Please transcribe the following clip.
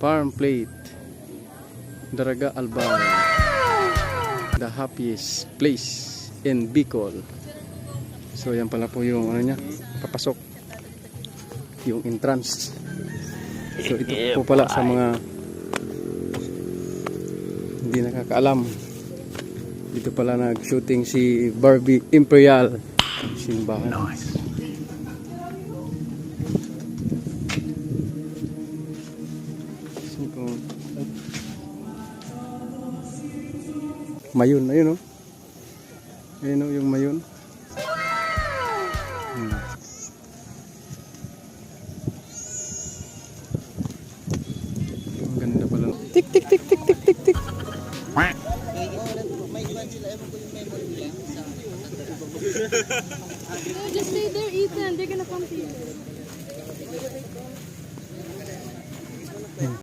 Farm Plate, Daraga Albay, the happiest place in Bicol. So yan pala po yung ano niya, papasok, yung entrance. So ito po pala sa mga hindi nakakaalam, dito pala nag-shooting si Barbie Imperial, simbahan. Nice. Mayon, ayun o. Ayun o yung mayon. Ang ganda pala. Tik tik tik tik tik tik tik. Just